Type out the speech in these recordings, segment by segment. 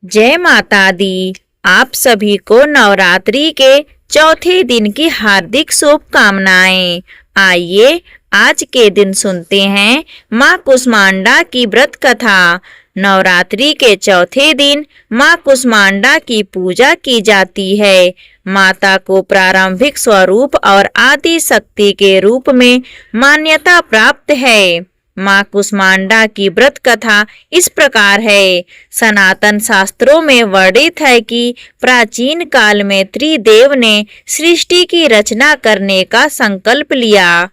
जय माता दी। आप सभी को नवरात्रि के चौथे दिन की हार्दिक शुभकामनाएं। आइए आज के दिन सुनते हैं माँ कुष्मांडा की व्रत कथा। नवरात्रि के चौथे दिन माँ कुष्मांडा की पूजा की जाती है। माता को प्रारंभिक स्वरूप और आदि शक्ति के रूप में मान्यता प्राप्त है। माँ कुष्मांडा की व्रत कथा इस प्रकार है। सनातन शास्त्रों में वर्णित है कि प्राचीन काल में त्रिदेव ने सृष्टि की रचना करने का संकल्प लिया।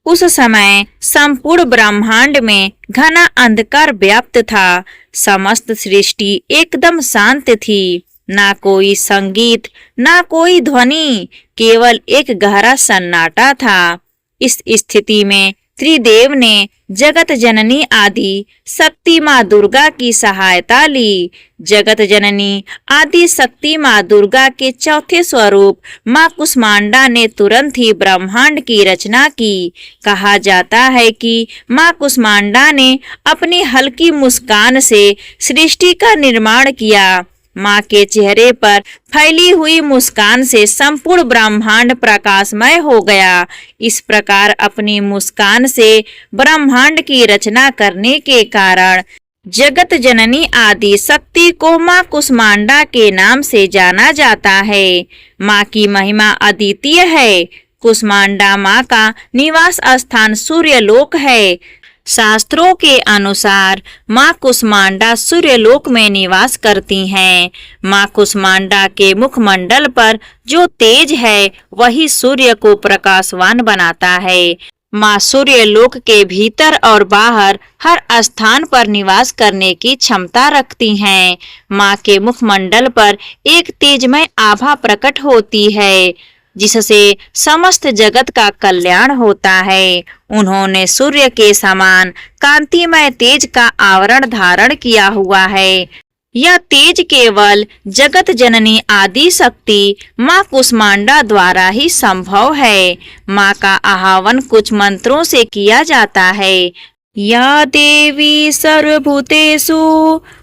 उस समय संपूर्ण ब्रह्मांड में घना अंधकार व्याप्त था। समस्त सृष्टि एकदम शांत थी। ना कोई संगीत, ना कोई ध्वनि, केवल एक गहरा सन्नाटा था। इस स्थिति में त्रिदेव ने जगत जननी आदि शक्ति माँ दुर्गा की सहायता ली। जगत जननी आदि शक्ति माँ दुर्गा के चौथे स्वरूप माँ कुष्मांडा ने तुरंत ही ब्रह्मांड की रचना की। कहा जाता है कि माँ कुष्मांडा ने अपनी हल्की मुस्कान से सृष्टि का निर्माण किया। माँ के चेहरे पर फैली हुई मुस्कान से संपूर्ण ब्रह्मांड प्रकाशमय हो गया। इस प्रकार अपनी मुस्कान से ब्रह्मांड की रचना करने के कारण जगत जननी आदि शक्ति को माँ कुष्मांडा के नाम से जाना जाता है। माँ की महिमा अद्वितीय है। कुष्मांडा माँ का निवास स्थान सूर्यलोक है। शास्त्रों के अनुसार माँ कुष्मांडा सूर्यलोक में निवास करती हैं। माँ कुष्मांडा के मुखमंडल पर जो तेज है वही सूर्य को प्रकाशवान बनाता है। माँ सूर्यलोक के भीतर और बाहर हर स्थान पर निवास करने की क्षमता रखती हैं। माँ के मुखमंडल पर एक तेजमय आभा प्रकट होती है जिससे समस्त जगत का कल्याण होता है। उन्होंने सूर्य के समान कांतिमय तेज का आवरण धारण किया हुआ है। यह तेज केवल जगत जननी आदि शक्ति माँ कुष्मांडा द्वारा ही संभव है। माँ का आह्वान कुछ मंत्रों से किया जाता है। या देवी सर्वभूतेषु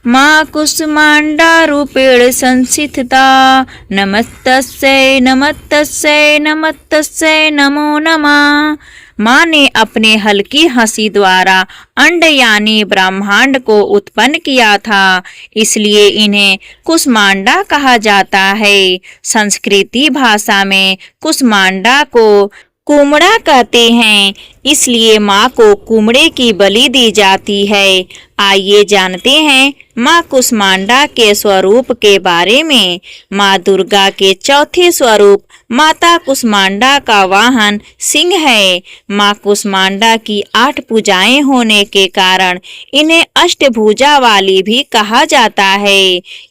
माँ कुष्मांडा रूपेण संस्थिता नमस्तस्यै नमस्तस्यै नमस्तस्यै नमो नमः। माँ ने अपने हल्की हंसी द्वारा अंड यानी ब्रह्मांड को उत्पन्न किया था, इसलिए इन्हें कुष्मांडा कहा जाता है। संस्कृती भाषा में कुष्मांडा को कुमड़ा कहते हैं, इसलिए माँ को कुमड़े की बलि दी जाती है। आइए जानते हैं माँ कुष्मांडा के स्वरूप के बारे में। माँ दुर्गा के चौथे स्वरूप माता कुष्मांडा का वाहन सिंह है। माँ कुष्मांडा की 8 भुजाएं होने के कारण इन्हें अष्टभुजा वाली भी कहा जाता है।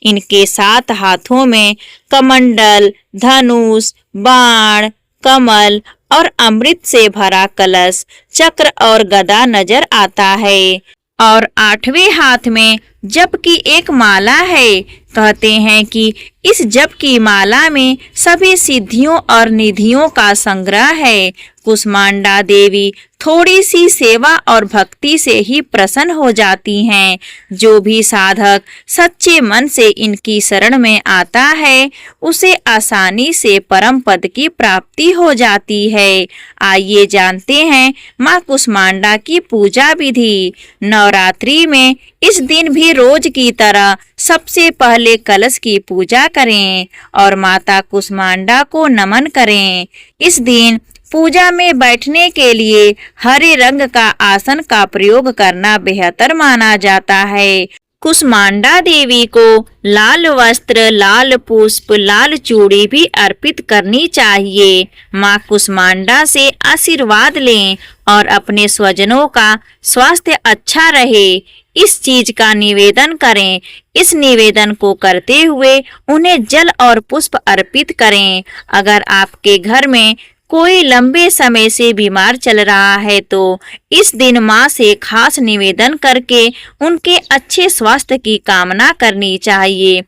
इनके 7 हाथों में कमंडल, धनुष, बाण, कमल और अमृत से भरा कलश, चक्र और गदा नजर आता है और 8वें हाथ में जप की एक माला है। कहते हैं कि इस जप की माला में सभी सिद्धियों और निधियों का संग्रह है। कुष्मांडा देवी थोड़ी सी सेवा और भक्ति से ही प्रसन्न हो जाती हैं। जो भी साधक सच्चे मन से इनकी शरण में आता है उसे आसानी से परम पद की प्राप्ति हो जाती है। आइए जानते हैं माँ कुष्मांडा की पूजा विधि। नवरात्रि में इस दिन भी रोज की तरह सबसे पहले कलश की पूजा करें और माता कुष्मांडा को नमन करें। इस दिन पूजा में बैठने के लिए हरे रंग का आसन का प्रयोग करना बेहतर माना जाता है। कुष्मांडा देवी को लाल वस्त्र, लाल पुष्प, लाल चूड़ी भी अर्पित करनी चाहिए। माँ कुष्मांडा से आशीर्वाद लें और अपने स्वजनों का स्वास्थ्य अच्छा रहे, इस चीज का निवेदन करें। इस निवेदन को करते हुए उन्हें जल और पुष्प अर्पित करें। अगर आपके घर में कोई लंबे समय से बीमार चल रहा है तो इस दिन माँ से खास निवेदन करके उनके अच्छे स्वास्थ्य की कामना करनी चाहिए।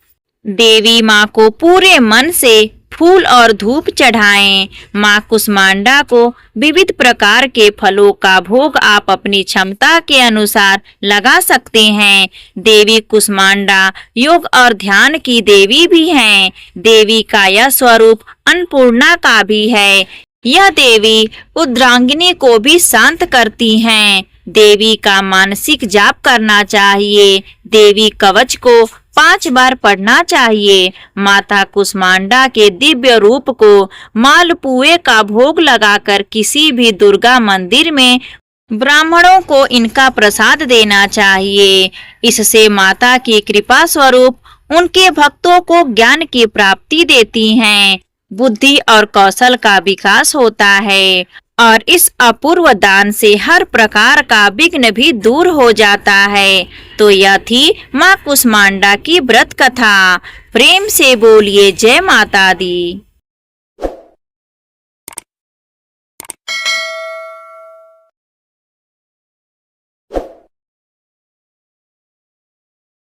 देवी माँ को पूरे मन से फूल और धूप चढ़ाएं। माँ कुष्मांडा को विविध प्रकार के फलों का भोग आप अपनी क्षमता के अनुसार लगा सकते हैं। देवी कुष्मांडा योग और ध्यान की देवी भी हैं। देवी का यह स्वरूप अन्नपूर्णा का भी है। यह देवी उद्रांगिनी को भी शांत करती हैं। देवी का मानसिक जाप करना चाहिए। देवी कवच को 5 बार पढ़ना चाहिए। माता कुष्मांडा के दिव्य रूप को मालपुए का भोग लगाकर किसी भी दुर्गा मंदिर में ब्राह्मणों को इनका प्रसाद देना चाहिए। इससे माता की कृपा स्वरूप उनके भक्तों को ज्ञान की प्राप्ति देती हैं, बुद्धि और कौशल का विकास होता है और इस अपूर्व दान से हर प्रकार का विघ्न भी दूर हो जाता है। तो यह थी माँ कुष्मांडा की व्रत कथा। प्रेम से बोलिए जय माता दी।